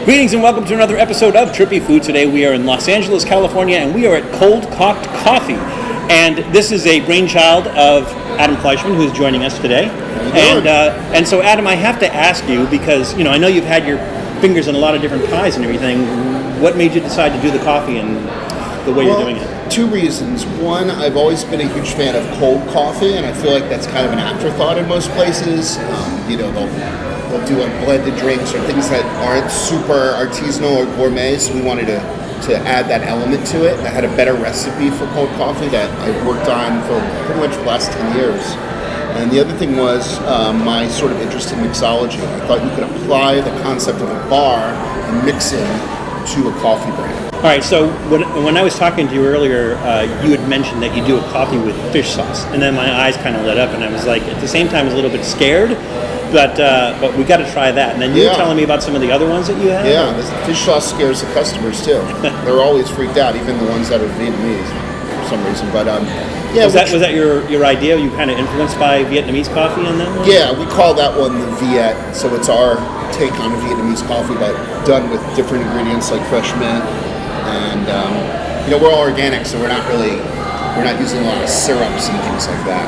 Greetings and welcome to another episode of Trippy Food. Today we are in Los Angeles, California, and we are at Cold Cocked Coffee. And this is a brainchild of Adam Fleischman, who is joining us today. And so, Adam, I have to ask you, because I know you've had your fingers in a lot of different pies and everything. What made you decide to do the coffee and the way you're doing it? Two reasons. One, I've always been a huge fan of cold coffee, and I feel like that's kind of an afterthought in most places. They'll do like blended drinks or things that aren't super artisanal or gourmet, so we wanted to add that element to it. I had a better recipe for cold coffee that I worked on for pretty much the last 10 years. And the other thing was my sort of interest in mixology. I thought you could apply the concept of a bar and mix it to a coffee brand. All right, so when I was talking to you earlier, you had mentioned that you do a coffee with fish sauce, and then my eyes kind of lit up, and I was like, at the same time, I was a little bit scared, but we got to try that. And then you were telling me about some of the other ones that you have. Yeah, the fish sauce scares the customers too. They're always freaked out, even the ones that are Vietnamese for some reason. But was that your idea? You kind of influenced by Vietnamese coffee on that one? Yeah, we call that one the Viet. So it's our take on a Vietnamese coffee, but done with different ingredients like fresh mint. And we're all organic, so we're not using a lot of syrups and things like that.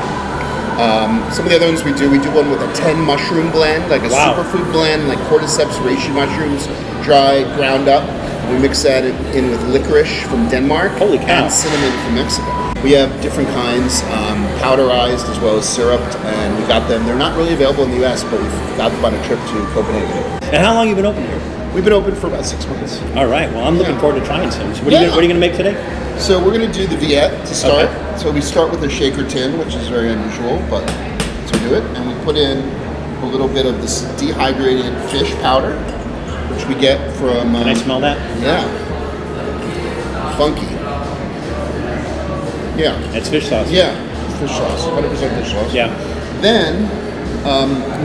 Some of the other ones we do one with a 10 mushroom blend, like a superfood blend, like cordyceps reishi mushrooms, dried, ground up. We mix that in with licorice from Denmark. Holy cow. And cinnamon from Mexico. We have different kinds, powderized as well as syruped, and we got them. They're not really available in the U.S., but we've got them on a trip to Copenhagen. And how long have you been open here? We've been open for about 6 months. All right. Well, I'm looking forward to trying some. So what are you going to make today? So we're going to do the Viet to start. Okay. So we start with a shaker tin, which is very unusual, but so we do it. And we put in a little bit of this dehydrated fish powder, which we get from... Can I smell that? Yeah. Funky. Yeah. It's fish sauce. Yeah. Fish sauce. 100% fish sauce. Yeah. Then...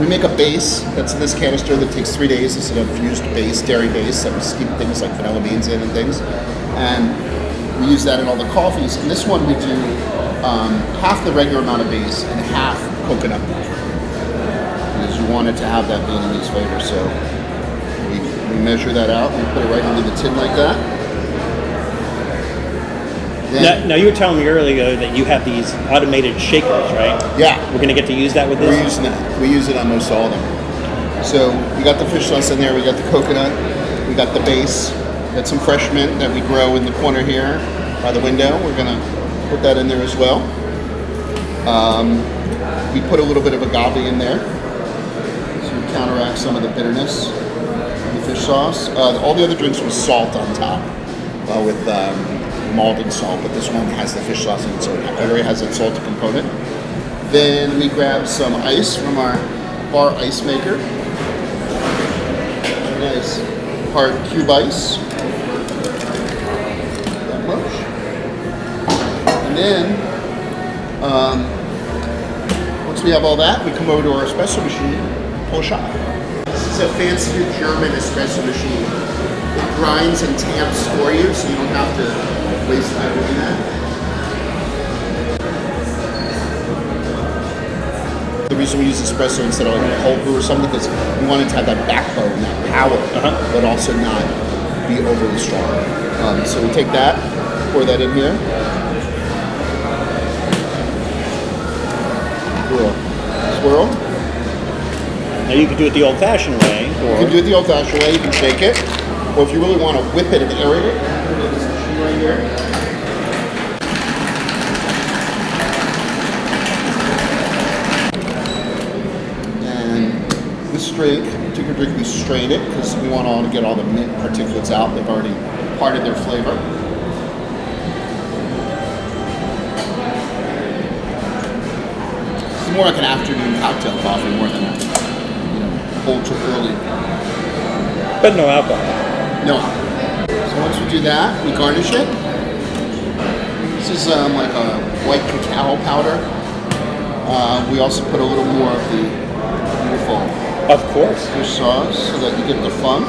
we make a base that's in this canister that takes 3 days. It's an infused base, dairy base, that we steep things like vanilla beans in and things. And we use that in all the coffees. And this one we do half the regular amount of base and half coconut milk. Because you want it to have that Vietnamese flavor. So we measure that out and put it right into the tin like that. Now, you were telling me earlier that you have these automated shakers, right? Yeah. We're going to get to use that with this? We're using that. We use it on most all of them. So we got the fish sauce in there, we got the coconut, we got the base, we got some fresh mint that we grow in the corner here by the window. We're going to put that in there as well. We put a little bit of agave in there to counteract some of the bitterness of the fish sauce. All the other drinks with salt on top with... malted salt, but this one has the fish sauce in it, so it already has that salty component. Then we grab some ice from our bar ice maker. Nice hard cube ice. That much. And then, once we have all that, we come over to our espresso machine, pull a shot. This is a fancy German espresso machine. It grinds and tamps for you, so you don't have to waste time doing that. The reason we use espresso instead of like a cold brew or something is we wanted to have that backbone, that power, but also not be overly strong. So we take that, pour that in here. Swirl. Now you can do it the old-fashioned way. You can do it the old-fashioned way. You can shake it. Or if you really want to whip it and aerate it, put this machine right here. And this drink, particular drink, we strain it because we want to get all the mint particulates out. They've already parted their flavor. It's more like an afternoon cocktail coffee more than ultra early. But no alcohol. No. So once we do that, we garnish it. This is like a white cacao powder. We also put a little more of the beautiful fish sauce so that you get the funk.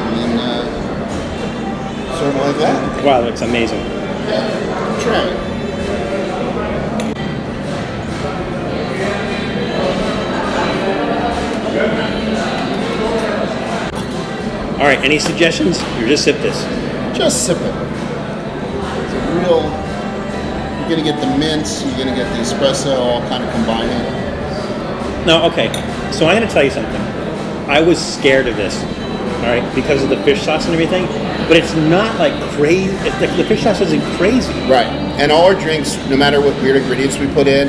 And then serve it like that. Wow, that's amazing. Yeah, try it. All right, any suggestions? Or just sip this? Just sip it. It's a real. You're gonna get the mints. You're gonna get the espresso all kind of combining. No, okay. So I'm going to tell you something. I was scared of this, all right, because of the fish sauce and everything. But it's not like crazy. The fish sauce isn't crazy. Right. And all our drinks, no matter what weird ingredients we put in,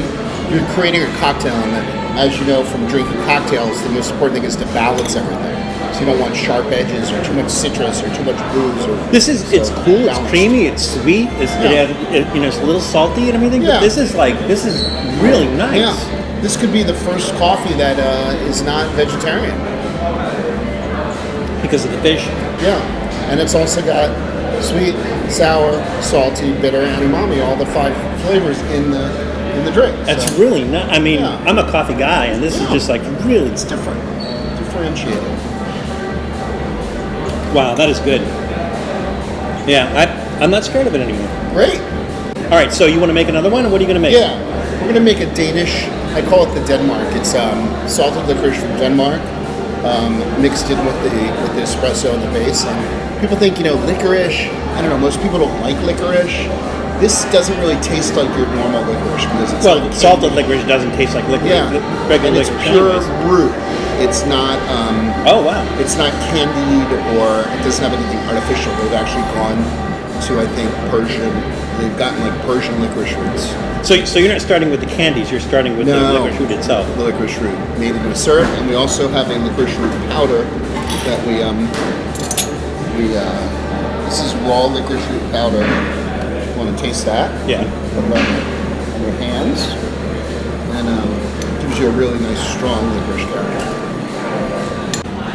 you're creating a cocktail. And as you know from drinking cocktails, the most important thing is to balance everything. So you don't want sharp edges or too much citrus or too much booze. It's cool. It's creamy. It's sweet. It's it's a little salty and everything. Yeah. But this is really nice. Yeah. This could be the first coffee that is not vegetarian. Because of the fish. Yeah. And it's also got sweet, sour, salty, bitter, and umami, all the 5 flavors in the drink. That's really not. I mean, I'm a coffee guy, and this is just really. It's different. Differentiated. Wow, that is good. Yeah, I'm not scared of it anymore. Great. All right, so you want to make another one, or what are you going to make? Yeah, we're going to make a Danish, I call it the Denmark. It's salted licorice from Denmark, mixed in with the espresso and the base. And people think, licorice, I don't know, most people don't like licorice. This doesn't really taste like your normal licorice because it's salted licorice doesn't taste like licorice. Yeah, regular and it's licorice pure anyways. root. It's not. Oh wow! It's not candied or it doesn't have anything artificial. They've actually gone to Persian. They've gotten Persian licorice roots. So you're not starting with the candies. You're starting with the licorice root itself. The licorice root made into a syrup, and we also have a licorice root powder that we this is raw licorice root powder. Want to taste that? Yeah. Put it on your hands, and it gives you a really nice, strong licorice character.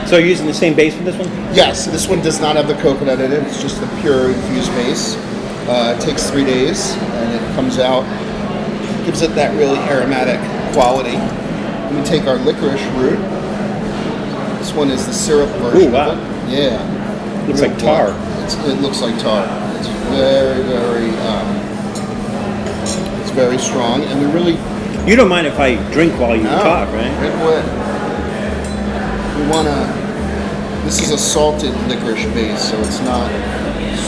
So you're using the same base for this one? Yes. This one does not have the coconut in it. It's just the pure infused base. It takes 3 days, and it comes out, gives it that really aromatic quality. Then we take our licorice root. This one is the syrup version. Ooh, wow. Of it. Yeah. Looks like tar. It looks like tar. It's very, very, it's very strong, and we really. You don't mind if I drink while you talk, right? Drink away. We want to. This is a salted licorice base, so it's not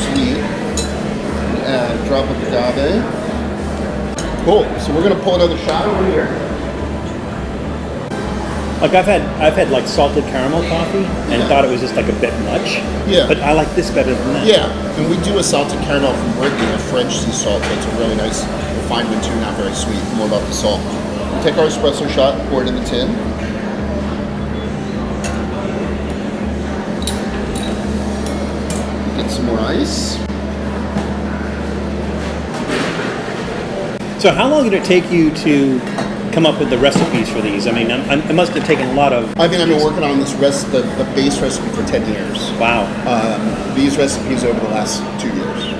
sweet. Add a drop of agave. Cool. So we're gonna pull another shot over here. Like I've had salted caramel coffee and thought it was just a bit much. Yeah. But I like this better than that. Yeah, and we do a salted caramel from Brittany, a French sea salt, so it's a really nice refinement too, not very sweet. More about the salt. Take our espresso shot, pour it in the tin. Get some more ice. So how long did it take you to come up with the recipes for these? I mean, it must have taken a lot of. I've been working on this the base recipe for 10 years. Wow. These recipes over the last 2 years.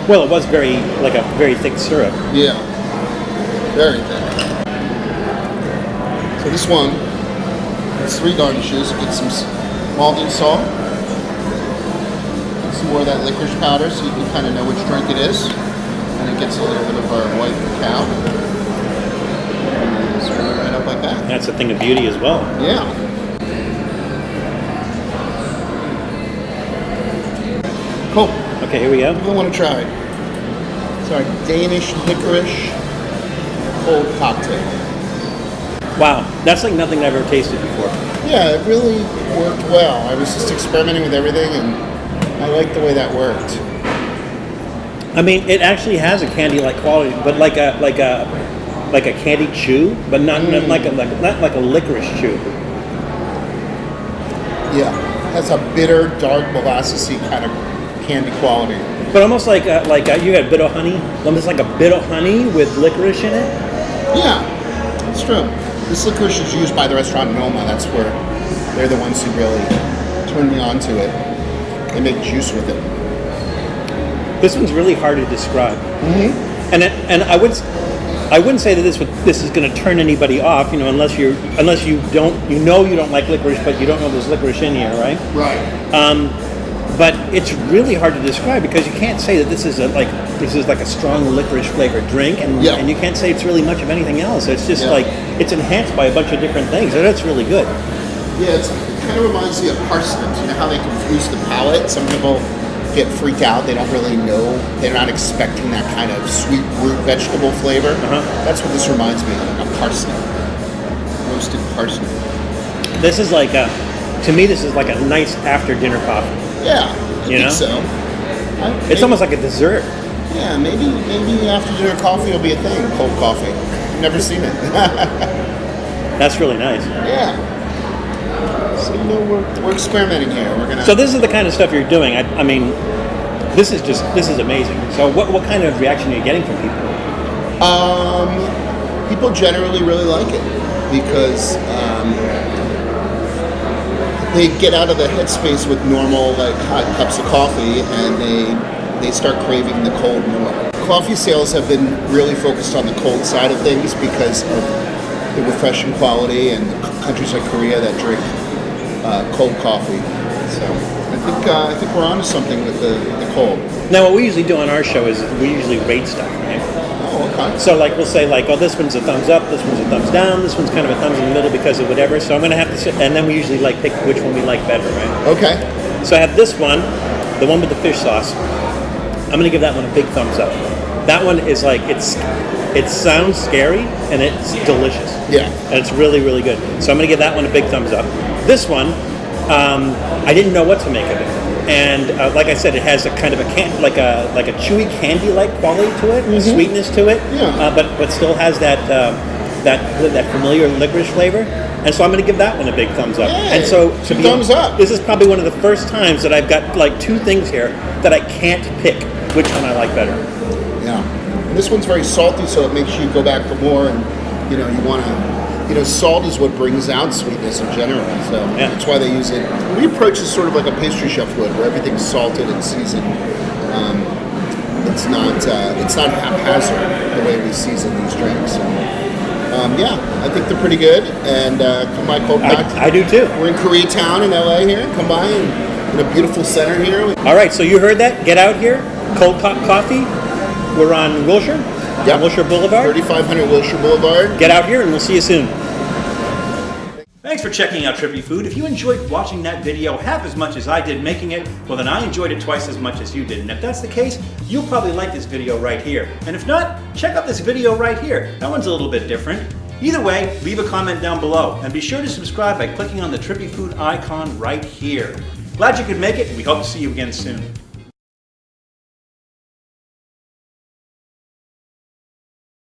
Well, it was a very thick syrup. Yeah, very thick. So this one has 3 garnishes. Get some malted salt, get some more of that licorice powder so you can kind of know which drink it is. And it gets a little bit of our white cacao. And stir it right up like that. That's a thing of beauty as well. Yeah. Cool. Okay, here we go. I want to try. It's our Danish licorice cold cocktail. Wow, that's like nothing I've ever tasted before. Yeah, it really worked well. I was just experimenting with everything, and I liked the way that worked. I mean, it actually has a candy-like quality, but like a candied chew, but not like a licorice chew. Yeah, it has a bitter, dark, molassesy kind of candy quality. But almost you had a bit of honey, almost like a bit of honey with licorice in it. Yeah, it's true. This licorice is used by the restaurant in Noma. That's where they're the ones who really turned me on to it. They make juice with it. This one's really hard to describe. Mm-hmm. And I wouldn't say that this is going to turn anybody off, unless you don't like licorice, but you don't know there's licorice in here, right? Right. but it's really hard to describe because you can't say that this is like a strong licorice flavored drink, and you can't say it's really much of anything else. It's just like it's enhanced by a bunch of different things, and that's really good. Yeah, it kind of reminds me of parsnips. You know how they confuse the palate? Some people get freaked out. They don't really know. They're not expecting that kind of sweet root vegetable flavor. That's what this reminds me of, like a parsnip. Roasted parsnip. This is like to me, this is like a nice after dinner coffee. Yeah, I think so. It's almost like a dessert. Yeah, maybe after dinner coffee will be a thing. Cold coffee. Never seen it. That's really nice. Yeah. So we're experimenting here. We're gonna. So this is the kind of stuff you're doing. I mean, this is amazing. So what kind of reaction are you getting from people? People generally really like it because they get out of the headspace with normal like hot cups of coffee, and they start craving the cold more. Coffee sales have been really focused on the cold side of things because of the refreshing quality, and countries like Korea that drink cold coffee. So I think we're onto something with the cold. Now, what we usually do on our show is we usually rate stuff, right? Oh, okay. So like we'll say like, oh, this one's a thumbs up, this one's a thumbs down, this one's kind of a thumbs in the middle because of whatever. So I'm gonna have to sit, and then we usually like pick which one we like better, right? Okay. So I have this one, the one with the fish sauce. I'm gonna give that one a big thumbs up. That one is like it sounds scary and it's delicious. Yeah. And it's really, really good. So I'm gonna give that one a big thumbs up. This one, I didn't know what to make of it, and like I said, it has a kind of a like a chewy candy-like quality to it, sweetness to it, but still has that familiar licorice flavor. And so I'm going to give that one a big thumbs up. Yay, and so thumbs up. This is probably one of the first times that I've got like two things here that I can't pick which one I like better. Yeah, and this one's very salty, so it makes you go back for more, and you want to. Salt is what brings out sweetness in general, so that's why they use it. We approach it sort of like a pastry chef would, where everything's salted and seasoned. It's not haphazard the way we season these drinks. So, I think they're pretty good, and come by Cold Cocktail. I do too. We're in Koreatown in LA here. Come by in a beautiful center here. All right, so you heard that. Get out here. Cold Coffee. We're on Wilshire. Yep. Wilshire Boulevard. 3500 Wilshire Boulevard. Get out here and we'll see you soon. Thanks for checking out Trippy Food. If you enjoyed watching that video half as much as I did making it, well then I enjoyed it twice as much as you did. And if that's the case, you'll probably like this video right here. And if not, check out this video right here. That one's a little bit different. Either way, leave a comment down below. And be sure to subscribe by clicking on the Trippy Food icon right here. Glad you could make it, and we hope to see you again soon.